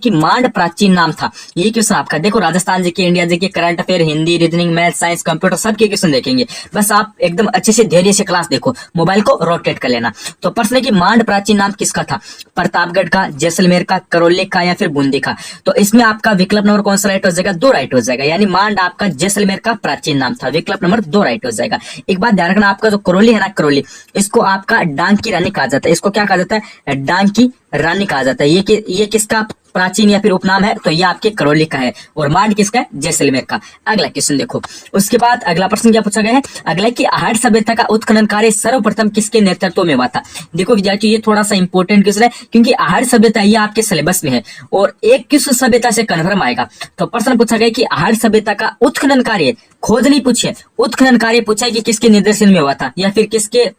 कि मांड प्राचीन नाम था। ये क्वेश्चन आपका देखो, Rajasthan GK, India GK, current affair, Hindi, reasoning, math, science, computer सबके क्वेश्चन देखेंगे। बस आप एकदम अच्छे से धैर्य से क्लास देखो, मोबाइल को रोटेट कर लेना। तो प्रश्न है कि मांड प्राचीन नाम किसका था? प्रतापगढ़ का, जैसलमेर का, करौली का या फिर बूंदी का? तो इसमें आपका विकल्प नंबर कौन सा राइट हो जाएगा? 2 राइट हो जाएगा। यानी मांड आपका जैसलमेर का प्राचीन नाम था। विकल्प नंबर 2 राइट हो जाएगा। एक बात ध्यान रखना, आपका जो करौली है ना, करौली, इसको आपका डांग की रानी कहा जाता है। इसको क्या कहा जाता है? डांग की रानी कहा जाता है। ये किसका प्राचीन या फिर उपनाम है? तो ये आपके करौली का है। और मांड किसका है? जैसलमेर का। अगला क्वेश्चन देखो, उसके बाद अगला प्रश्न क्या पूछा गया है? अगला कि आहट सभ्यता का उत्खनन कार्य सर्वप्रथम किसके नेतृत्व में हुआ था? देखो विद्यार्थी, ये थोड़ा सा इंपॉर्टेंट क्वेश्चन है, क्योंकि आहट सभ्यता ये आपके सिलेबस में है और एक किस सभ्यता से कन्फर्म आएगा। तो प्रश्न पूछा गया कि आहट सभ्यता का उत्खनन कार्य, खोज नहीं पूछे, उत्खनन कार्य पूछा है कि किसके निर्देशन में हुआ था या फिर किसके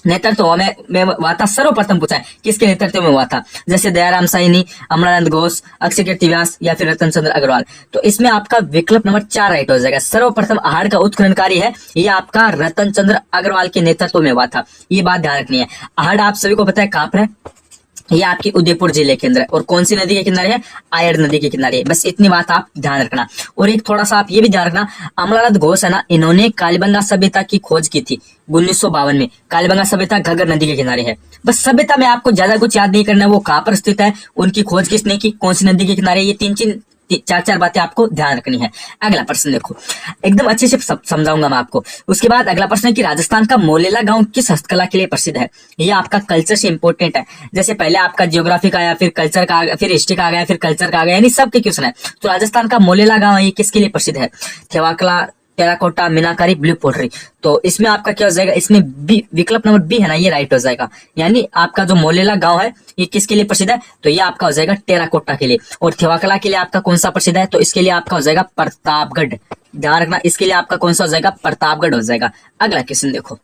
नेतृत्व में हुआ था। सर्वप्रथम पूछा है किसके नेतृत्व में हुआ था, जैसे दयाराम साहनी, अमरानंद घोष, अक्षय कीर्ति व्यास या फिर रतन चंद्र अग्रवाल। तो इसमें आपका विकल्प नंबर 4 राइट हो जाएगा। सर्वप्रथम आहट का उत्खनन कार्य है ये आपका रतन चंद्र अग्रवाल के नेतृत्व में हुआ था। ये बात ध्यान रखनी है। आहट आप सभी को पता है कहां पर है? ये आपकी उदयपुर जिले के अंदर है। और कौन सी नदी के किनारे है? आयर नदी के किनारे है। बस इतनी बात आप ध्यान रखना। और एक थोड़ा सा आप ये भी ध्यान रखना, अमरानंद घोष है ना, इन्होंने कालीबंगा सभ्यता की खोज की थी 1952 में। कालीबंगा सभ्यता घग्गर नदी के किनारे है। बस सभ्यता में आपको ज्यादा कुछ याद नहीं करना है, वो कहां पर स्थित है, उनकी खोज किसने की, कौन सी नदी के किनारे, ये 4 बातें आपको ध्यान रखनी है। अगला प्रश्न देखो, एकदम अच्छे से समझाऊंगा मैं आपको। उसके बाद अगला प्रश्न है कि राजस्थान का मोलेला गांव किस हस्तकला के लिए प्रसिद्ध है? ये आपका कल्चर से इंपॉर्टेंट है। जैसे पहले आपका जियोग्राफी का आया, फिर कल्चर का आ गया, फिर हिस्ट्री का आ गया, फिर कल्चर का आ गया, यानी सबके क्वेश्चन है। तो राजस्थान का मोलेला गांव है, ये किसके लिए प्रसिद्ध है? थेवाकला, टेराकोटा, मीनाकारी, ब्लू पोट्री। तो इसमें आपका क्या हो जाएगा? इसमें बी, विकल्प नंबर बी है ना, ये राइट हो जाएगा। यानी आपका जो मोलेला गांव है ये किसके लिए प्रसिद्ध है? तो ये आपका हो जाएगा टेराकोटा के लिए। और थेवाकला के लिए आपका कौन सा प्रसिद्ध है? तो इसके लिए आपका हो जाएगा प्रतापगढ़। ध्यान रखना, इसके लिए आपका कौन सा हो जाएगा? प्रतापगढ़ हो जाएगा। अगला क्वेश्चन देखो,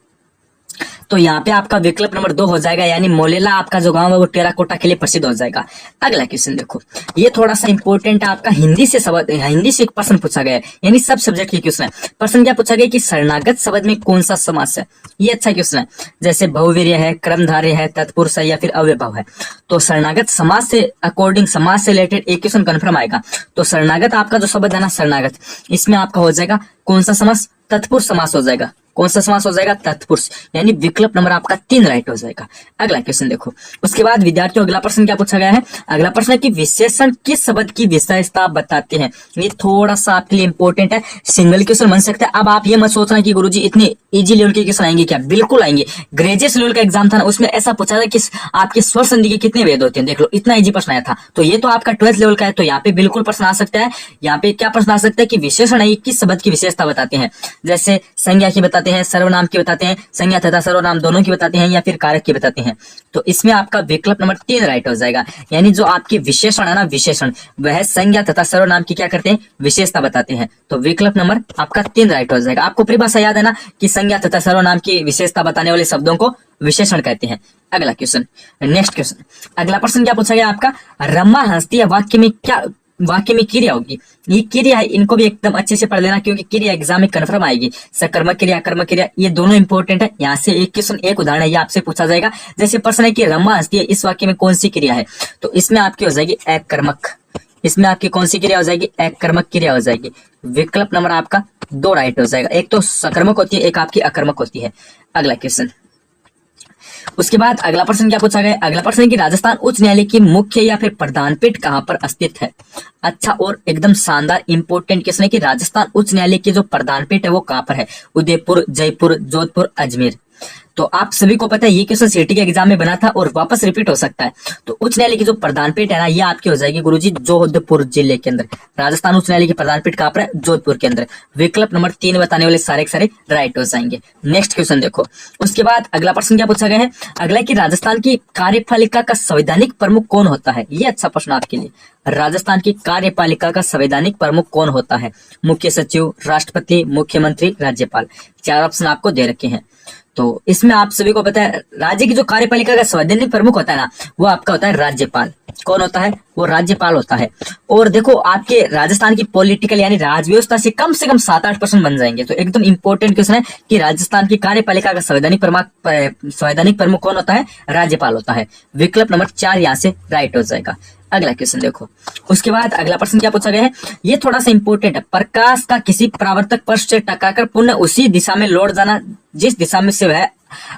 तो यहाँ पे आपका विकल्प नंबर 2 हो जाएगा। यानी मोलेला आपका जो गांव है वो टेराकोटा के लिए प्रसिद्ध हो जाएगा। अगला क्वेश्चन देखो, ये थोड़ा सा इंपॉर्टेंट है आपका, हिंदी से एक प्रश्न पूछा गया है, यानी सब सब्जेक्ट के क्वेश्चन है। प्रश्न क्या पूछा गया कि शरणागत शब्द में कौन सा समास है? ये अच्छा क्वेश्चन है। जैसे बहुवीर्य है, क्रमधारय है, तत्पुरुष है या फिर अव्ययभाव है। तो शरणागत समास से अकॉर्डिंग, समास से रिलेटेड एक क्वेश्चन कन्फर्म आएगा। तो शरणागत आपका जो शब्द है ना, शरणागत, इसमें आपका हो जाएगा कौन सा समास? तत्पुरुष समास हो जाएगा। कौन सा समास हो जाएगा? तत्पुरुष। यानी विकल्प नंबर आपका 3 राइट हो जाएगा। अगला क्वेश्चन देखो, उसके बाद विद्यार्थियों अगला प्रश्न क्या पूछा गया है? अगला प्रश्न है कि विशेषण किस शब्द की विशेषता बताते हैं? ये थोड़ा सा आपके लिए इंपॉर्टेंट है, सिंगल क्वेश्चन बन सकता है। अब आप ये मत सोचना कि गुरुजी इतने इजी लेवल के क्वेश्चन आएंगे क्या? बिल्कुल आएंगे। ग्रेजुएट लेवल का एग्जाम था ना, उसमें ऐसा पूछा था कि आपके स्वर संधि के कितने वेद होते हैं, देख लो, इतना इजी प्रश्न आया था। तो ये तो आपका 12th लेवल का है, तो यहाँ पे बिल्कुल प्रश्न आ सकता है। यहाँ पे क्या प्रश्न आ सकता है कि विशेषण है किस शब्द की विशेषता बताते हैं? जैसे संज्ञा की बताते हैं, सर्वनाम की बताते हैं, संज्ञा तथा सर्वनाम दोनों की बताते हैं, या फिर कारक की बताते हैं। तो इसमें आपका विकल्प नंबर 3 राइट हो जाएगा। यानी जो आपके विशेषण है ना, विशेषण, वह संज्ञा तथा सर्वनाम की क्या करते हैं? विशेषता बताते हैं। तो विकल्प नंबर आपका 3 राइट हो जाएगा। आपको परिभाषा याद है ना कि संज्ञा तथा सर्वनाम की विशेषता बताने वाले शब्दों को विशेषण कहते हैं। अगला क्वेश्चन, नेक्स्ट क्वेश्चन, अगला प्रश्न क्या पूछा गया आपका? रमा हंसती है वाक्य में क्रिया होगी। ये क्रिया है, इनको भी एकदम अच्छे से पढ़ लेना, क्योंकि क्रिया एग्जाम में कन्फर्म आएगी। सकर्मक क्रिया, कर्मक क्रिया, ये दोनों इंपॉर्टेंट है। यहाँ से एक क्वेश्चन, एक उदाहरण है, ये आपसे पूछा जाएगा। जैसे प्रश्न है कि रमा हंसती है, इस वाक्य में कौन सी क्रिया है? तो इसमें आपकी हो जाएगी एकर्मक। इसमें आपकी कौन सी क्रिया हो जाएगी? एकर्मक क्रिया हो जाएगी। विकल्प नंबर आपका 2 राइट हो जाएगा। एक तो सकर्मक होती है, एक आपकी अकर्मक होती है। अगला क्वेश्चन, उसके बाद अगला प्रश्न क्या पूछा गया? अगला प्रश्न है कि राजस्थान उच्च न्यायालय की मुख्य या फिर प्रधान पीठ कहां पर स्थित है? अच्छा और एकदम शानदार इंपॉर्टेंट क्वेश्चन है कि राजस्थान उच्च न्यायालय की जो प्रधान पीठ है वो कहां पर है? उदयपुर, जयपुर, जोधपुर, अजमेर। तो आप सभी को पता है ये क्वेश्चन सीटी के एग्जाम में बना था और वापस रिपीट हो सकता है। तो उच्च न्यायालय की जो प्रधान पीठ है ना, ये आपकी हो जाएगी गुरुजी जोधपुर जिले के अंदर। राजस्थान उच्च न्यायालय की प्रधान पीठ कहां पर है? जोधपुर के अंदर। विकल्प नंबर 3 बताने वाले सारे के सारे राइट हो जाएंगे। नेक्स्ट क्वेश्चन देखो, उसके बाद अगला प्रश्न क्या पूछा गया है? अगला कि राजस्थान की कार्यपालिका का संवैधानिक प्रमुख कौन होता है? ये अच्छा प्रश्न आपके लिए। राजस्थान की कार्यपालिका का संवैधानिक प्रमुख कौन होता है? मुख्य सचिव, राष्ट्रपति, मुख्यमंत्री, राज्यपाल। 4 ऑप्शन आपको दे रखे हैं। तो इसमें आप सभी को पता है राज्य की जो कार्यपालिका का संवैधानिक प्रमुख होता है ना, वो आपका होता है राज्यपाल। कौन होता है? वो राज्यपाल होता है। और देखो आपके राजस्थान की पॉलिटिकल यानी राज व्यवस्था से कम 7-8 प्रश्न बन जाएंगे। तो एकदम इंपॉर्टेंट क्वेश्चन है कि राजस्थान की कार्यपालिका का संवैधानिक प्रमुख कौन होता है? राज्यपाल होता है। विकल्प नंबर 4 यहाँ से राइट हो जाएगा। अगला क्वेश्चन देखो। उसके बाद अगला प्रश्न क्या पूछा गया है, ये थोड़ा सा इंपॉर्टेंट है। प्रकाश का किसी परावर्तक पृष्ठ से टकराकर पुनः उसी दिशा में लौट जाना, जिस दिशा में से वह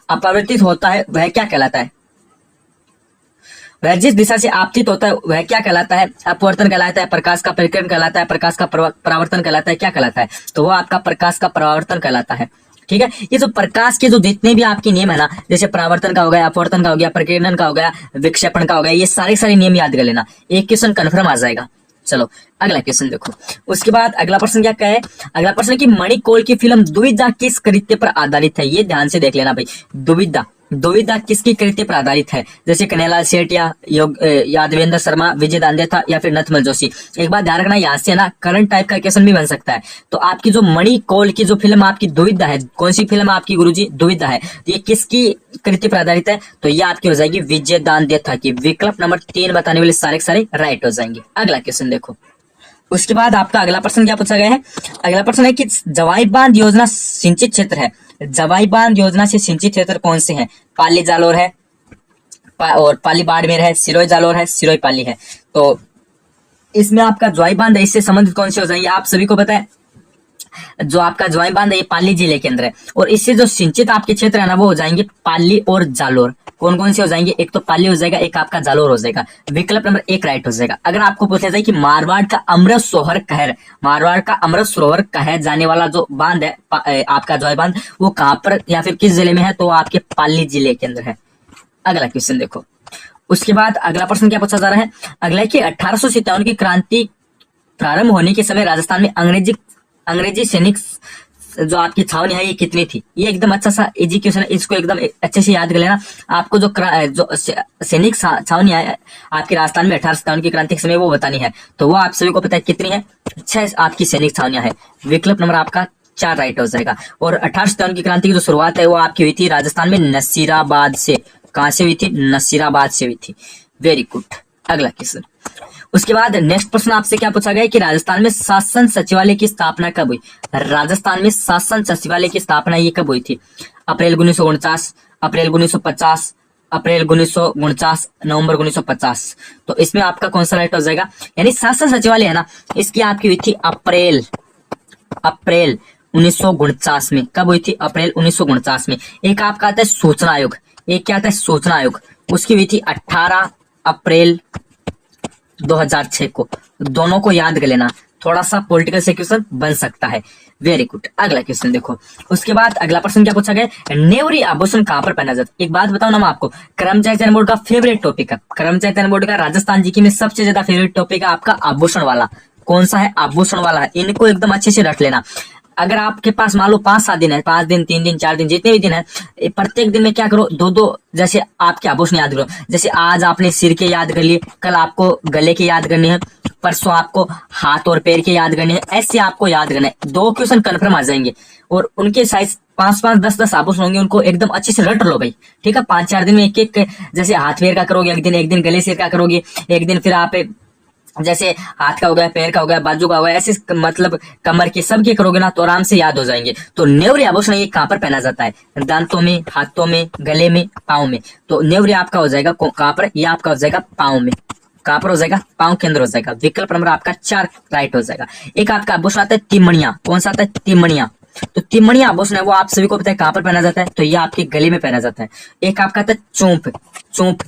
अपवर्तित होता है, वह क्या कहलाता है? वह जिस दिशा से आपतित होता है वह क्या कहलाता है? अपवर्तन कहलाता है, प्रकाश का परिक्रमण कहलाता है, प्रकाश का परावर्तन कहलाता है, क्या कहलाता है? तो वो आपका प्रकाश का परावर्तन कहलाता है। ठीक है, ये जो प्रकाश के जो जितने भी आपके नियम है ना, जैसे परावर्तन का हो गया, अपवर्तन का हो गया, प्रकीर्णन का हो गया, विक्षेपण का हो गया, ये सारे नियम याद कर लेना, एक क्वेश्चन कन्फर्म आ जाएगा। चलो अगला क्वेश्चन देखो। उसके बाद अगला प्रश्न क्या है, अगला प्रश्न की मणिकौल की फिल्म दुविधा किस कृत्य पर आधारित है? ये ध्यान से देख लेना भाई। दुविधा किसकी कृत्य पर आधारित है? जैसे कन्हैयालाल सेठ या यादवेंद्र शर्मा, विजय दांडे था या फिर नथमल जोशी। एक बात ध्यान रखना, यहाँ से ना करंट टाइप का क्वेश्चन भी बन सकता है। तो आपकी जो मणिकौल की जो फिल्म आपकी दुविधा है, कौन सी फिल्म आपकी गुरुजी? दुविधा है। तो ये किसकी कृत्य पर आधारित है? तो ये आपकी हो जाएगी विजय दांडे था की। विकल्प नंबर 3 बताने वाले सारे राइट हो जाएंगे। अगला क्वेश्चन देखो। उसके बाद आपका अगला प्रश्न क्या पूछा गया है, अगला प्रश्न है कि जवाई बांध योजना सिंचित क्षेत्र है। जवाई बांध योजना से सिंचित क्षेत्र कौन से हैं? पाली जालोर है और पाली बाड़मेर है, सिरोही जालोर है, सिरोही पाली है। तो इसमें आपका जवाई बांध है, इससे संबंधित कौन से हो जाएंगे? आप सभी को पता है जो आपका जवाई बांध है ये पाली जिले के अंदर है, और इससे जो सिंचित आपके क्षेत्र है ना वो हो जाएंगे पाली और जालोर। कौन कौन से हो जाएंगे? एक तो पाली हो जाएगा, एक आपका जालोर हो जाएगा। विकल्प नंबर 1 राइट हो जाएगा। अगर आपको पूछा जाए कि मारवाड़ का अमृत सरोवर कहे जाने वाला जो बांध है आपका जवाई बांध, वो कहाँ पर या फिर किस जिले में है? तो आपके पाली जिले के अंदर है। अगला क्वेश्चन देखो। उसके बाद अगला प्रश्न क्या पूछा जा रहा है, अगला कि 1857 की क्रांति प्रारंभ होने के समय राजस्थान में अंग्रेजी सैनिक जो आपकी छावनी है ये कितनी थी? ये एकदम अच्छा सा इजी क्वेश्चन है, इसको एकदम अच्छे से याद कर लेना। आपको जो सैनिक छावनी है आपके राजस्थान में 1857 की क्रांति के समय वो बतानी है। तो वो आप सभी को पता है कितनी है? 6 आपकी सैनिक छावनियां है। विकल्प नंबर आपका 4 राइट हो जाएगा। और 1857 की क्रांति की जो शुरुआत है वो आपकी हुई थी राजस्थान में नसीराबाद से। कहां से हुई थी? नसीराबाद से हुई थी। Very good. अगला क्वेश्चन। उसके बाद नेक्स्ट प्रश्न आपसे क्या पूछा गया कि राजस्थान में शासन सचिवालय की स्थापना कब हुई? राजस्थान में शासन सचिवालय की स्थापना ये कब हुई थी? अप्रैल 1949, अप्रैल 1950, अप्रैल 1949, नवंबर 1950। तो इसमें आपका कौन सा राइट हो जाएगा? यानी शासन सचिवालय है ना, इसकी आपकी हुई थी अप्रैल 1949 में। कब हुई थी? अप्रैल 1949 में। एक आपका आता है सूचना आयोग, एक क्या आता है? सूचना आयोग, उसकी हुई थी 18 अप्रैल 2006 को। दोनों को याद कर लेना, थोड़ा सा पॉलिटिकल से क्वेश्चन बन सकता है। Very good. अगला क्वेश्चन देखो। उसके बाद अगला प्रश्न क्या पूछा गया, नेवरी आभूषण कहां पर पहना जाता है? एक बात बताओ ना मैं आपको, कर्मचारी चयन बोर्ड का फेवरेट टॉपिक है, कर्मचारी चयन बोर्ड का राजस्थान जीके में सबसे ज्यादा फेवरेट टॉपिक है आपका आभूषण वाला। कौन सा है? आभूषण वाला है। इनको एकदम अच्छे से रख लेना। अगर आपके पास मान लो 5-7 दिन है, 5 दिन, 3 दिन, 4 दिन, जितने भी दिन है, प्रत्येक दिन में क्या करो, 2-2 जैसे आपके आभूषण याद करो। जैसे आज आपने सिर के याद कर लिए, कल आपको गले के याद करने हैं, परसों आपको हाथ और पैर के याद करने हैं, ऐसे आपको याद करना है। 2 क्वेश्चन कन्फर्म आ जाएंगे और उनके साइज 5-5, 10-10 आभूषण होंगे, उनको एकदम अच्छे से रट लो भाई। ठीक है, 5-4 दिन में एक जैसे हाथ पैर का करोगे एक दिन गले सिर का करोगे, एक दिन फिर आप जैसे हाथ का हो गया, पैर का हो गया, बाजू का हो गया, ऐसे मतलब कमर के सबके करोगे ना तो आराम से याद हो जाएंगे। तो नेवरी आभूषण ये कहां पर पहना जाता है? दांतों में, हाथों में, गले में, पाँव में। तो नेवरी आपका हो जाएगा कहां पर? ये आपका हो जाएगा पाँव में। कहां पर हो जाएगा? पाँव के अंदर हो जाएगा। विकल्प नंबर आपका 4 राइट हो जाएगा। एक आपका आभूषण आता है तिमणिया। कौन सा आता है? तिमणिया। तो तिमणिया आभूषण है वो आप सभी को पता है कहां पर पहना जाता है? तो ये आपके गले में पहना जाता है। एक आपका आता है चोंप।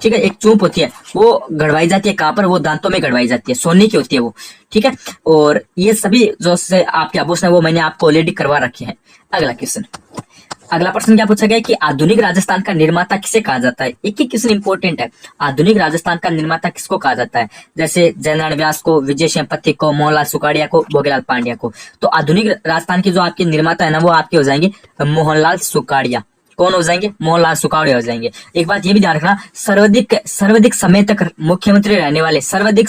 ठीक है, एक चूप होती है वो गढ़वाई जाती है कहां पर? वो दांतों में गढ़वाई जाती है, सोने की होती है वो। ठीक है, और ये सभी जो से आपके आभूषण है वो मैंने आपको ऑलरेडी करवा रखे हैं। अगला क्वेश्चन। अगला प्रश्न क्या पूछा गया कि आधुनिक राजस्थान का निर्माता किसे कहा जाता है? एक ही क्वेश्चन इंपॉर्टेंट है। आधुनिक राजस्थान का निर्माता किसको कहा जाता है? जैसे जयनारायण व्यास को, विजय सेनापति को, मोहनलाल सुखाड़िया को, भोगीलाल पांड्या को। तो आधुनिक राजस्थान के जो आपके निर्माता है ना वो आपके हो जाएंगे मोहनलाल सुखाड़िया। कौन हो जाएंगे? मोहनलाल सुखाड़िया हो जाएंगे। एक बात ये भी ध्यान रखना, सर्वाधिक समय तक मुख्यमंत्री रहने वाले, सर्वाधिक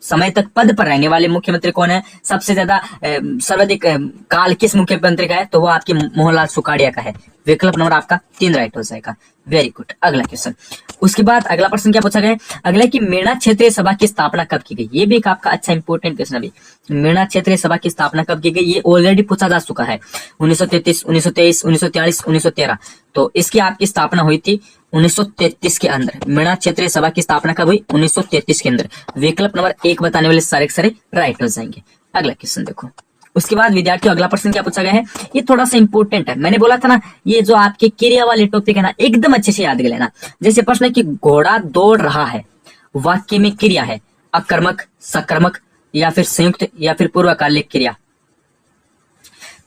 समय तक पद पर रहने वाले मुख्यमंत्री कौन है? सबसे ज्यादा सर्वाधिक काल किस मुख्यमंत्री का है? तो वो आपके मोहनलाल सुखाड़िया का है। विकल्प नंबर आपका 3 राइट हो जाएगा। Very good. अगला क्वेश्चन। उसके बाद अगला प्रश्न क्या पूछा गया? अगला कि मेरठ क्षेत्रीय सभा की स्थापना कब की गई? ये भी एक आपका अच्छा इंपोर्टेंट क्वेश्चन है। मेरठ क्षेत्रीय सभा की स्थापना कब की गई? ये ऑलरेडी पूछा जा चुका है। 1933, 1923, 1943, 1913। तो इसकी आपकी स्थापना हुई थी 1933 के अंदर। मीणा क्षेत्रीय सभा की स्थापना कब हुई? 1933 के अंदर। विकल्प नंबर 1 बताने वाले सारे के सारे राइट हो जाएंगे। अगला क्वेश्चन देखो। उसके बाद विद्यार्थियों अगला प्रश्न क्या पूछा गया है, ये थोड़ा सा इंपॉर्टेंट है। मैंने बोला था ना, ये जो आपके क्रिया वाले टॉपिक है ना, एकदम अच्छे से याद कर लेना। जैसे प्रश्न है कि घोड़ा दौड़ रहा है, वाक्य में क्रिया है, अकर्मक, सकर्मक या फिर संयुक्त या फिर पूर्वकालिक क्रिया।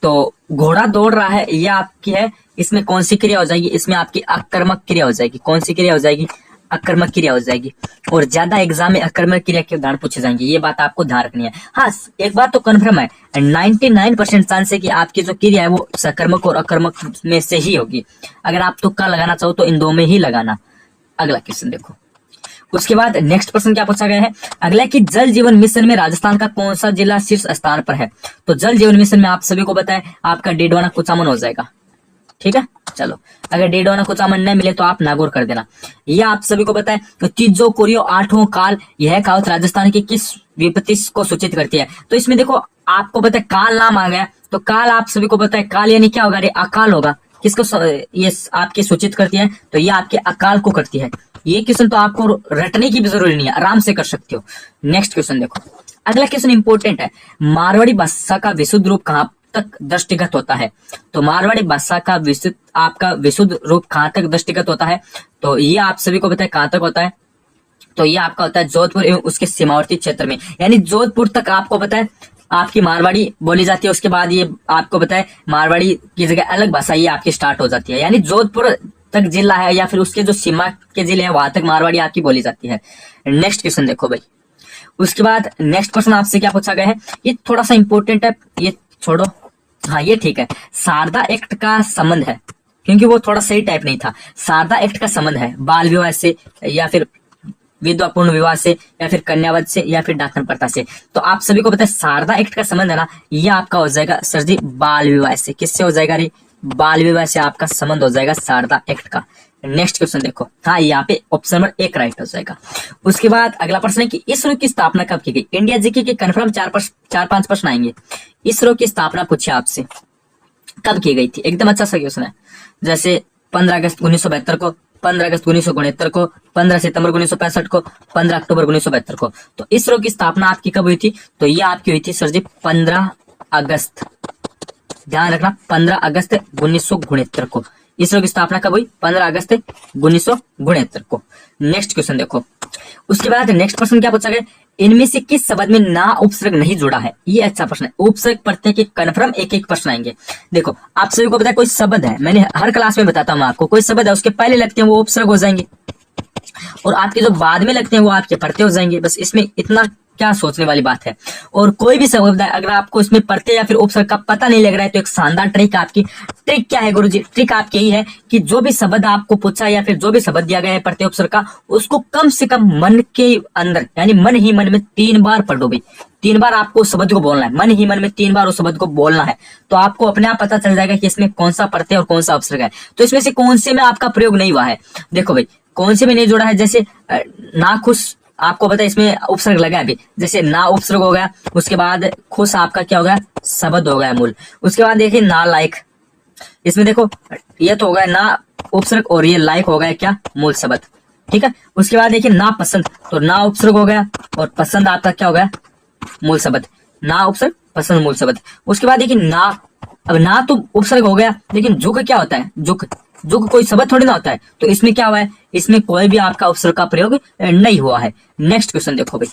तो घोड़ा दौड़ रहा है, यह आपकी है, इसमें कौन सी क्रिया हो जाएगी? इसमें आपकी अकर्मक क्रिया हो जाएगी। कौन सी क्रिया हो जाएगी? अकर्मक क्रिया हो जाएगी। और ज्यादा एग्जाम में अकर्मक क्रिया के उदाहरण पूछे जाएंगे, ये बात आपको ध्यान रखनी है। हाँ, एक बात तो कन्फर्म है, 99% चांस है कि आपकी जो क्रिया है वो सकर्मक और अकर्मक में से ही होगी। अगर आप तुक्का लगाना चाहो तो इन दो में ही लगाना। अगला क्वेश्चन देखो। उसके बाद नेक्स्ट प्रश्न क्या पूछा गया है, अगला कि जल जीवन मिशन में राजस्थान का कौन सा जिला शीर्ष स्थान पर है? तो जल जीवन मिशन में आप सभी को पता है आपका डीडवाना कुचामन हो जाएगा। ठीक है, चलो, अगर डीडवाना कुचामन नहीं मिले तो आप नागौर कर देना। यह आप सभी को पता है कि तीजो कुरियो आठों काल, यह कहावत राजस्थान की किस विपत्ति को सूचित करती है? तो इसमें देखो, आपको पता है काल नाम आ गया, तो काल आप सभी को पता है, काल यानी क्या होगा? अकाल होगा। किसको ये आपके सूचित करती है? तो ये आपके अकाल को करती है। ये क्वेश्चन तो आपको रटने की भी जरूरी नहीं है, आराम से कर सकते हो। नेक्स्ट क्वेश्चन देखो। अगला क्वेश्चन इंपॉर्टेंट है, मारवाड़ी भाषा का विशुद्ध रूप कहाँ तक दृष्टिगत होता है? तो मारवाड़ी भाषा का विशुद्ध रूप कहाँ तक दृष्टिगत होता है? तो ये आप सभी को पता है कहाँ तक होता है? तो ये आपका होता है जोधपुर एवं उसके सीमावर्ती क्षेत्र में, यानी जोधपुर तक आपको पता है आपकी मारवाड़ी बोली जाती है। उसके बाद ये आपको पता है मारवाड़ी की जगह अलग भाषा ये आपकी स्टार्ट हो जाती है, यानी जोधपुर तक जिला है या फिर उसके जो सीमा के जिले हैं वहां तक मारवाड़ी आपकी बोली जाती है। नेक्स्ट क्वेश्चन देखो भाई। उसके बाद नेक्स्ट क्वेश्चन आपसे क्या पूछा गया है, ये थोड़ा सा इंपॉर्टेंट है, ये छोड़ो, हाँ ये ठीक है। शारदा एक्ट का संबंध है, क्योंकि वो थोड़ा सही टाइप नहीं था। शारदा एक्ट का संबंध है बाल विवाह से या फिर विधवापूर्ण विवाह से या फिर कन्यावध से या फिर दाखन प्रथा से। तो आप सभी को पता है शारदा एक्ट का संबंध है ना, ये आपका हो जाएगा सर जी बाल विवाह से। किससे हो जाएगा रे? बाल विवाह से आपका संबंध हो जाएगा शारदा एक्ट का। नेक्स्ट क्वेश्चन देखो, हाँ यहाँ पे ऑप्शन नंबर 1 राइट हो जाएगा। उसके बाद अगला प्रश्न है कि इसरो की स्थापना कब की गई? इंडिया जीके के कन्फर्म 4-5 प्रश्न आएंगे। इसरो की स्थापना पूछे आपसे कब की गई थी? एकदम अच्छा सा क्वेश्चन है। जैसे 15 अगस्त 1972 को, 15 अगस्त 1969 को, 15 सितंबर 1965 को, 15 अक्टूबर 1972 को। तो इसरो की स्थापना आपकी कब हुई थी? तो ये आपकी हुई थी सर जी 15 अगस्त, ध्यान रखना 15 अगस्त 1969 को। इसरो की स्थापना कब हुई? 15 अगस्त 1969 को। नेक्स्ट क्वेश्चन देखो। उसके बाद नेक्स्ट प्रश्न क्या पूछा गया, इनमें से किस शब्द में ना उपसर्ग नहीं जुड़ा है? ये अच्छा प्रश्न है। उपसर्ग प्रत्यय के कन्फर्म एक प्रश्न आएंगे। देखो आप सभी को पता है कोई शब्द है, मैंने हर क्लास में बताता हूँ आपको, कोई शब्द है उसके पहले लगते हैं वो उपसर्ग हो जाएंगे और आपके जो बाद में लगते हैं वो आपके प्रत्यय हो जाएंगे। बस इसमें इतना क्या सोचने वाली बात है। और कोई भी शब्द है अगर आपको इसमें प्रत्यय या फिर उपसर्ग का पता नहीं लग रहा है तो एक शानदार ट्रिक आपकी, ट्रिक क्या है गुरुजी? ट्रिक आपकी यही है कि जो भी शब्द आपको पूछा या फिर जो भी शब्द दिया गया है प्रत्यय उपसर्ग का, उसको कम से कम मन के अंदर यानी मन ही मन में 3 बार पढ़ो भाई। 3 बार आपको उस शब्द को बोलना है, मन ही मन में 3 बार उस शब्द को बोलना है, तो आपको अपने आप पता चल जाएगा कि इसमें कौन सा प्रत्यय और कौन सा उपसर्ग है। तो इसमें से कौन से में आपका प्रयोग नहीं हुआ है? देखो भाई कौन से में नहीं जुड़ा है, जैसे नाखुश आपको पता है इसमें उपसर्ग लगा है अभी, जैसे ना उपसर्ग हो गया। उसके बाद खुश आपका क्या हो गया? शब्द हो गया मूल। उसके बाद देखिए ना लायक, इसमें देखो ये तो हो गया ना उपसर्ग और ये लायक हो गया क्या? मूल शब्द। ठीक है। उसके बाद देखिए ना पसंद, तो ना उपसर्ग हो गया और पसंद आपका क्या हो गया? मूल शब्द। ना उपसर्ग पसंद मूल शब्द। उसके बाद देखिए ना, अब ना तो उपसर्ग हो गया, लेकिन जुग क्या होता है? जुग, जुग कोई शब्द थोड़ी ना होता है, तो इसमें क्या हुआ है? इसमें कोई भी आपका उपसर्ग का प्रयोग नहीं हुआ है। नेक्स्ट क्वेश्चन देखो भाई।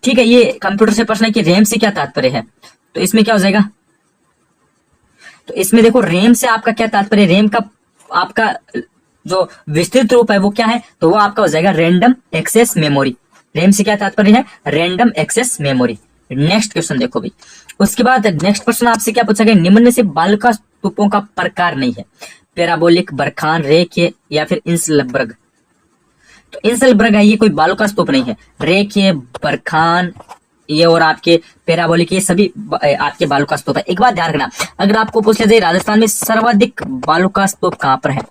ठीक है, ये कंप्यूटर से प्रश्न है कि रैम से क्या तात्पर्य है? तो इसमें क्या हो जाएगा? तो इसमें देखो रैम से आपका क्या तात्पर्य? रैम का आपका जो विस्तृत रूप है वो क्या है? तो वो आपका हो जाएगा रैंडम एक्सेस मेमोरी। रैम से क्या तात्पर्य है? Random access memory. Next question देखो भाई। उसके बाद नेक्स्ट प्रश्न आपसे क्या पूछा गया, निम्न में से बालका स्तूपों का प्रकार नहीं है? पैराबोलिक, बरखान, रेखीय या फिर इंसलबर्ग। तो इंसलबर्ग है, ये कोई बालका स्तूप नहीं है। रेखीय, बरखान ये और आपके पैराबोलिक ये सभी आपके बालुका स्तूप है। एक बात ध्यान रखना, अगर आपको पूछ लिया जाए राजस्थान में सर्वाधिक बालुका स्तूप कहां पर है,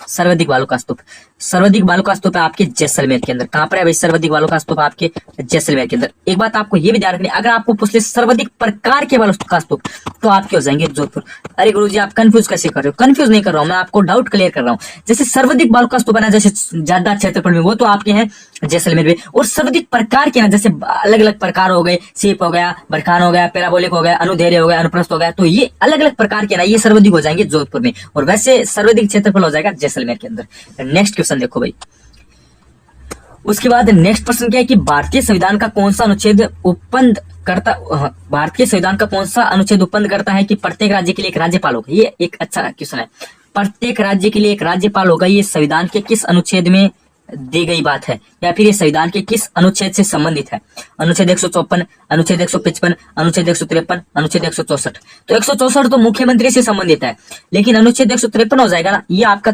सर्वाधिक बालुका स्तूप, सर्वाधिक बालू का स्तूप है आपके जैसलमेर के अंदर। कहां पर है भाई सर्वाधिक बालू का स्तूप? आपके जैसलमेर के अंदर। एक बात आपको ये भी ध्यान रखनी, अगर आपको पूछ ले सर्वाधिक प्रकार के बालू का स्तूप, तो आपके हो जाएंगे जोधपुर। अरे गुरुजी आप कंफ्यूज कैसे कर रहे हो? कंफ्यूज नहीं कर रहा हूं मैं, आपको डाउट क्लियर कर रहा हूं। जैसे सर्वाधिक बालू का स्तूप है ना, जैसे ज्यादा क्षेत्रफल में, वो तो आपके हैं जैसलमेर में। और सर्वाधिक प्रकार के ना, जैसे अलग अलग प्रकार हो गए, सीप हो गया, बरखान हो गया, पैराबोलिक हो गया, अनुदैर्य हो गया, अनुप्रस्थ हो गया, तो ये अलग अलग प्रकार के ना, ये सर्वाधिक हो जाएंगे जोधपुर में। और वैसे सर्वाधिक क्षेत्रफल हो जाएगा जैसलमेर के अंदर। नेक्स्ट क्वेश्चन देखो भाई। उसके बाद नेक्स्ट प्रश्न क्या है कि भारतीय संविधान का कौन सा अनुच्छेद उत्पन्न करता, भारतीय संविधान का कौन सा अनुच्छेद उत्पन्न करता है कि प्रत्येक राज्य के लिए एक राज्यपाल होगा? ये एक अच्छा क्वेश्चन है। प्रत्येक राज्य के लिए एक राज्यपाल होगा, ये संविधान के किस अनुच्छेद में दी गई बात है, या फिर ये संविधान के किस अनुच्छेद से संबंधित है? अनुच्छेद 154, अनुच्छेद 155, अनुच्छेद 153, अनुच्छेद 164। तो 164 तो मुख्यमंत्री से संबंधित है, लेकिन अनुच्छेद 153 हो जाएगा ना, ये आपका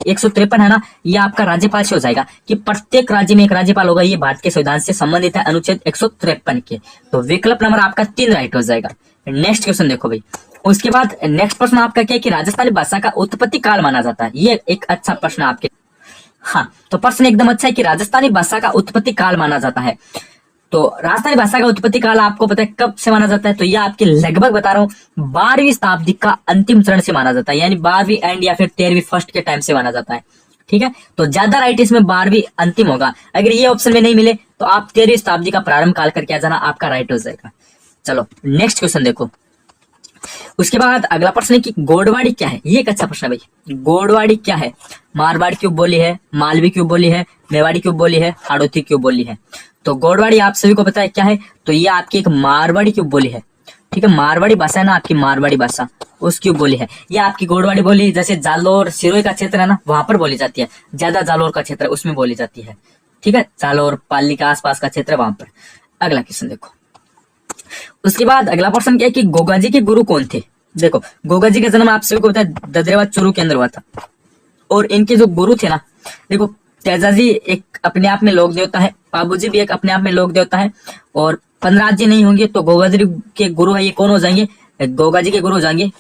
153 है ना, ये आपका राज्यपाल से हो जाएगा कि प्रत्येक राज्य में एक राज्यपाल होगा, ये भारत के संविधान से संबंधित है अनुच्छेद 153 के। तो विकल्प नंबर आपका 3 राइट हो जाएगा। नेक्स्ट क्वेश्चन देखो भाई। उसके बाद नेक्स्ट प्रश्न आपका क्या है कि राजस्थानी भाषा का उत्पत्ति काल माना जाता है? ये एक अच्छा प्रश्न आपके। हाँ, तो प्रश्न एकदम अच्छा है कि राजस्थानी भाषा का उत्पत्ति काल माना जाता है। तो राजस्थानी भाषा का उत्पत्ति काल आपको पता है कब से माना जाता है? तो यह आपके लगभग बता रहा हूँ 12वीं शताब्दी का अंतिम चरण से माना जाता है, यानी 12वीं एंड या फिर 13वीं फर्स्ट के टाइम से माना जाता है। ठीक है, तो ज्यादा राइट इसमें 12वीं अंतिम होगा। अगर ये ऑप्शन में नहीं मिले तो आप 13वीं शताब्दी का प्रारंभ काल करके आ जाना, आपका राइट हो जाएगा। चलो नेक्स्ट क्वेश्चन देखो। उसके बाद अगला प्रश्न है कि गोडवाड़ी क्या है? ये एक अच्छा प्रश्न है भाई। गोडवाड़ी क्या है? मारवाड़ी क्यों बोली है, मालवी क्यों बोली है, मेवाड़ी क्यों बोली है, हाड़ौती क्यों बोली है? तो गोडवाड़ी आप सभी को पता है क्या है? तो ये आपकी एक मारवाड़ी क्यों बोली है। ठीक है, मारवाड़ी भाषा है ना आपकी, मारवाड़ी भाषा उसकी बोली है। ये आपकी गोडवाड़ी बोली जैसे जालोर सिरोही का क्षेत्र है ना, वहां पर बोली जाती है। ज्यादा जालोर का क्षेत्र उसमें बोली जाती है। ठीक है, जालोर पाली का आसपास का क्षेत्र वहां पर। अगला क्वेश्चन देखो। उसके बाद अगला प्रश्न क्या है कि गोगा जी के गुरु कौन थे? देखो गोगा जी का जन्म आप सभी को पता है ददरेवा चूरू के अंदर हुआ था। और इनके जो गुरु थे ना, देखो तेजा जी एक अपने आप में लोक देवता है, बाबू जी भी एक अपने आप में लोक देवता है, और 15 जी नहीं होंगे तो गोगा जी के गुरु है ये कौन हो जाएंगे? गोगा जी के गुरु हो जाएंगे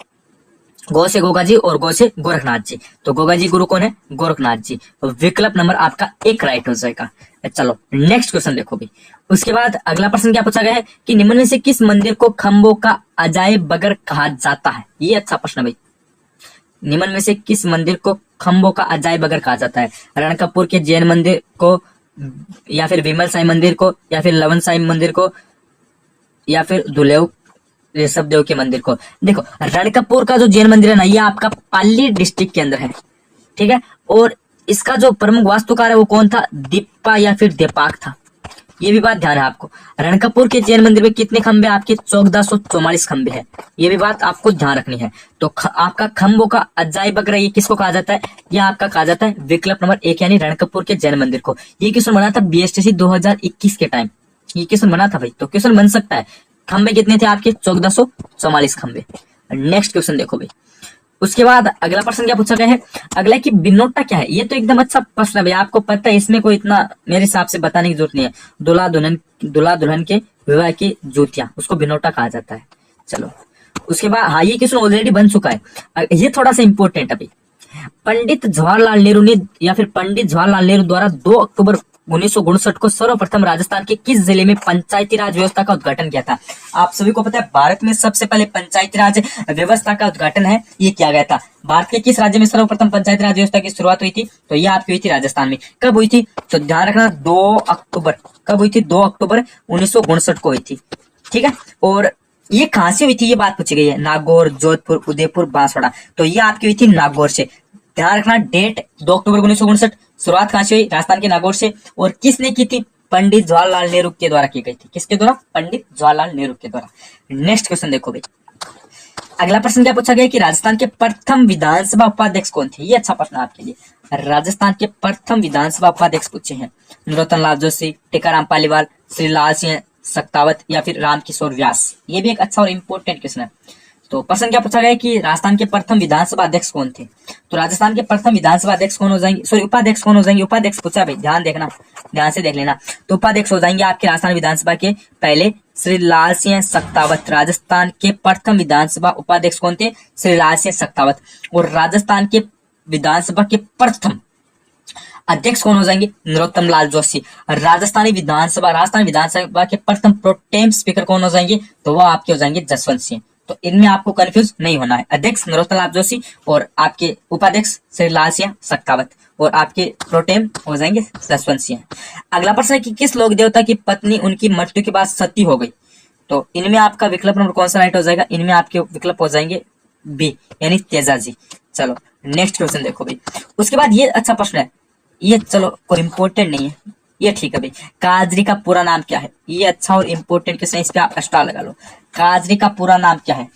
गो से गोगा जी और गो से गोरखनाथ जी। तो गोगा जी गुरु कौन है? गोरखनाथ जी। तो विकल्प नंबर आपका 1 राइट हो जाएगा। चलो नेक्स्ट क्वेश्चन देखो भी। उसके बाद अगला प्रश्न क्या पूछा गया है कि निम्न में से किस मंदिर को खंबों का अजायब बगर कहा जाता है? ये अच्छा प्रश्न भाई। निम्न में से किस मंदिर को खंबों का अजायब बगर कहा जाता है? रणकपुर के जैन मंदिर को, या फिर विमल साई मंदिर को, या फिर लवन साई मंदिर को, या फिर दुलेव ऋषभ देव के मंदिर को? देखो रणकपुर का जो जैन मंदिर है ना, ये आपका पाली डिस्ट्रिक्ट के अंदर है। ठीक है, और इसका जो प्रमुख वास्तुकार है वो कौन था? दीपा या फिर दीपाक था। ये भी बात ध्यान है आपको। रणकपुर के जैन मंदिर में कितने खंबे? आपके 1444 खंबे हैं। ये भी बात आपको ध्यान रखनी है। तो आपका खंबों का अजायब बगर ये किसको कहा जाता है? यह आपका कहा जाता है विकल्प नंबर 1 यानी रणकपुर के जैन मंदिर को। ये क्वेश्चन बना था बीएसटीसी 2021 के टाइम, ये क्वेश्चन बना था भाई, तो क्वेश्चन बन सकता है। खंबे कितने थे आपके? 1444 खंबे। नेक्स्ट क्वेश्चन देखो भाई। उसके बाद अगला प्रश्न क्या पूछा गया है? अगला कि बिनोटा क्या है? ये तो एकदम अच्छा प्रश्न है भाई, आपको पता है, इसमें कोई इतना मेरे हिसाब से बताने की जरूरत नहीं है। दूल्हा दुल्हन के विवाह की जूतियां, उसको बिनोटा कहा जाता है। चलो उसके बाद हाँ, ये क्वेश्चन ऑलरेडी बन चुका है, ये थोड़ा सा इंपॉर्टेंट है भाई। पंडित जवाहरलाल नेहरू ने, या फिर पंडित जवाहरलाल नेहरू द्वारा 2 अक्टूबर 1959 को सर्वप्रथम राजस्थान के किस जिले में पंचायती राज व्यवस्था का उद्घाटन किया था? आप सभी को पता है भारत में सबसे पहले पंचायती राज व्यवस्था का उद्घाटन है ये किया गया था। भारत के किस राज्य में सर्वप्रथम पंचायती राज व्यवस्था की शुरुआत हुई थी? तो ये आपकी हुई थी राजस्थान में। कब हुई थी? तो ध्यान रखना 2 अक्टूबर। कब हुई थी? 2 अक्टूबर 1959 को हुई थी। ठीक है, और ये कहां से हुई थी ये बात पूछी गई है। नागौर, जोधपुर, उदयपुर, बांसवाड़ा। तो ये आपकी हुई थी नागौर से। ध्यान रखना डेट 2 अक्टूबर 1959। शुरुआत कहां से हुई? राजस्थान के नागौर से। और किसने की थी? पंडित जवाहरलाल नेहरू के द्वारा की गई थी। किसके द्वारा? पंडित जवाहरलाल नेहरू के द्वारा। नेक्स्ट क्वेश्चन देखो भाई। अगला प्रश्न क्या पूछा गया कि राजस्थान के प्रथम विधानसभा उपाध्यक्ष कौन थे? ये अच्छा प्रश्न आपके लिए। राजस्थान के प्रथम विधानसभा उपाध्यक्ष पूछे हैं नरोत्तम लाल जोशी, टीकाराम पालीवाल, श्री लाल सिंह सख्तावत, या फिर रामकिशोर व्यास। ये भी एक अच्छा और इम्पोर्टेंट क्वेश्चन है। तो प्रश्न क्या पूछा गया कि राजस्थान के प्रथम विधानसभा अध्यक्ष कौन थे? तो राजस्थान के प्रथम विधानसभा अध्यक्ष कौन हो जाएंगे? सॉरी, उपाध्यक्ष कौन हो जाएंगे? उपाध्यक्ष पूछा भाई, ध्यान देखना, ध्यान से देख लेना। तो उपाध्यक्ष हो जाएंगे आपके राजस्थान विधानसभा के पहले श्री लाल सिंह सख्तावत। राजस्थान के प्रथम विधानसभा उपाध्यक्ष कौन थे? श्री लाल सिंह सख्तावत। और राजस्थान के विधानसभा के प्रथम अध्यक्ष कौन हो जाएंगे? नरोत्तम लाल जोशी। राजस्थान विधानसभा के प्रथम प्रोटेम स्पीकर कौन हो जाएंगे? तो वो आपके हो जाएंगे जसवंत सिंह। तो इनमें आपको कंफ्यूज नहीं होना है। अध्यक्ष नरोत्तम लाल जोशी और आपके उपाध्यक्ष श्री लाल सिंह शक्तावत और आपके प्रोटेम हो जाएंगे जसवंत सिंह। अगला प्रश्न है कि किस लोक देवता की पत्नी उनकी मृत्यु के बाद सती हो गई? तो इनमें आपका विकल्प नंबर कौन सा राइट हो जाएगा? इनमें आपके विकल्प हो जाएंगे बी यानी तेजा जी। चलो नेक्स्ट क्वेश्चन देखो भाई। उसके बाद ये अच्छा प्रश्न है, ये चलो कोई इंपॉर्टेंट नहीं है, ये ठीक है भाई। काजरी का पूरा नाम क्या है? ये अच्छा और इंपॉर्टेंट क्वेश्चन, इस पे आप स्टार लगा लो। काजरी का पूरा नाम क्या है?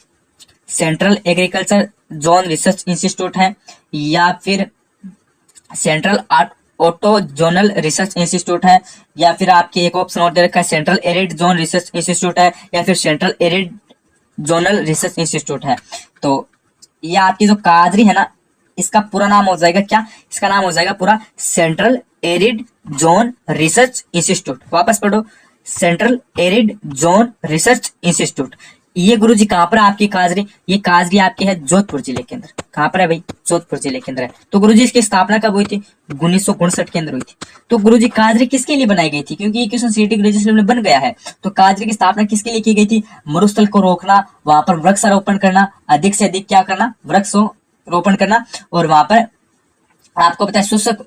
Central agriculture zone research institute है, या फिर central auto zonal research institute है, या फिर आपके एक ऑप्शन और दे रखा है central arid zone research institute है, या फिर central arid zonal research institute है। तो ये आपकी जो काजरी है ना, इसका पूरा नाम हो जाएगा क्या? इसका नाम हो जाएगा पूरा central arid zone research institute. वापस पढ़ो, central arid zone research institute. ये गुरुजी कहाँ पर है आपकी काजरी? ये काजरी आपकी है जोधपुर जिले के अंदर। कहाँ पर है भाई? जोधपुर जिले के अंदर है। तो गुरुजी इसकी स्थापना कब हुई थी? 1959 के अंदर हुई थी। तो गुरुजी काजरी किसके लिए बनाई गई थी? क्योंकि ये क्वेश्चन सीटी रजिस्टर में बन गया है। तो काजरी की स्थापना किसके लिए की गई थी? मरुस्थल को रोकना, वहां पर वृक्षारोपण करना, अधिक से अधिक क्या करना? वृक्षारोपण करना, और वहां पर आपको पता है शुष्क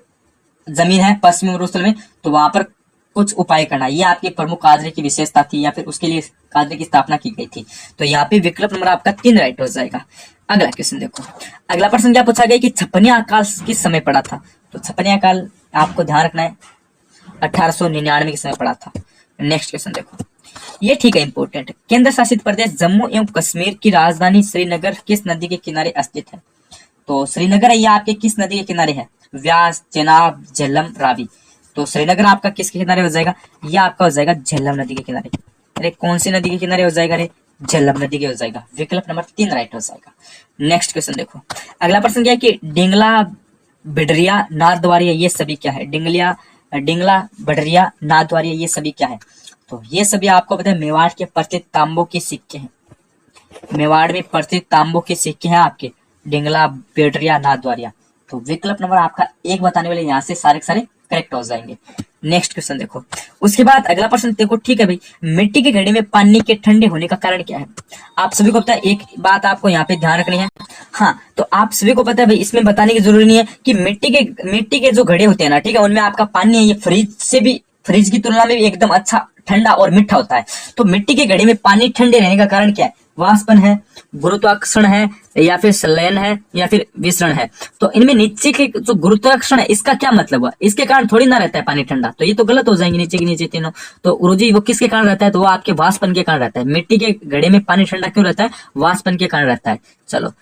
जमीन है पश्चिमी मरुस्थल में, तो वहां पर कुछ उपाय करना। ये आपकी प्रमुख काजरी की विशेषता थी, या फिर उसके लिए काजरी की स्थापना की गई थी। तो यहाँ पे विकल्प नंबर आपका 3 राइट हो जाएगा। अगला क्वेश्चन देखो। अगला प्रश्न क्या पूछा गया कि छपनिया अकाल किस समय पड़ा था? तो छपनिया अकाल आपको ध्यान रखना है 1899 के समय पड़ा था। नेक्स्ट क्वेश्चन देखो, ये ठीक है, इंपोर्टेंट। केंद्र शासित प्रदेश जम्मू एवं कश्मीर की राजधानी श्रीनगर किस नदी के किनारे स्थित है? तो श्रीनगर है, ये आपके किस नदी के किनारे है? व्यास, चेनाब, झेलम, रावी। तो श्रीनगर आपका किसके किनारे हो जाएगा? ये आपका हो जाएगा झेलम नदी के किनारे। अरे कौन सी नदी के किनारे हो जाएगा? रे झेलम नदी के हो जाएगा। विकल्प नंबर 3 राइट हो जाएगा। नेक्स्ट क्वेश्चन देखो। अगला प्रश्न क्या है कि डिंगला, बिडरिया, नाथद्वारिया ये सभी क्या है? डिंगला, बिडरिया, नाथद्वारिया ये सभी क्या है? तो ये सभी आपको पता है मेवाड़ के प्रसिद्ध तांबों के सिक्के हैं। मेवाड़ में प्रसिद्ध तांबों के सिक्के हैं आपके डिंगला, बिडरिया, नाथद्वारिया। तो विकल्प नंबर आपका 1 बताने वाले यहाँ से सारे के सारे करेक्ट हो जाएंगे। नेक्स्ट क्वेश्चन देखो। उसके बाद अगला प्रश्न देखो, ठीक है भाई, मिट्टी के घड़े में पानी के ठंडे होने का कारण क्या है? आप सभी को पता है, एक बात आपको यहाँ पे ध्यान रखनी है। हाँ, तो आप सभी को पता है भाई, इसमें बताने की जरूरी नहीं है कि मिट्टी के जो घड़े होते हैं ना, ठीक है, उनमें आपका पानी है, ये फ्रिज की तुलना में भी एकदम अच्छा ठंडा और मीठा होता है। तो मिट्टी के घड़े में पानी ठंडे रहने का कारण क्या है? वाष्पन है, गुरुत्वाकर्षण है, या फिर संलयन है, या फिर विसरण है। तो इनमें नीचे के जो गुरुत्वाकर्षण है, इसका क्या मतलब हुआ? इसके कारण थोड़ी ना रहता है पानी ठंडा, तो ये तो गलत हो जाएंगे नीचे के नीचे तीनों। तो गुरुजी वो किसके कारण रहता है? तो वो आपके वाष्पन के कारण रहता है। मिट्टी के घड़े में पानी ठंडा क्यों रहता है? वाष्पन के कारण रहता है। चलो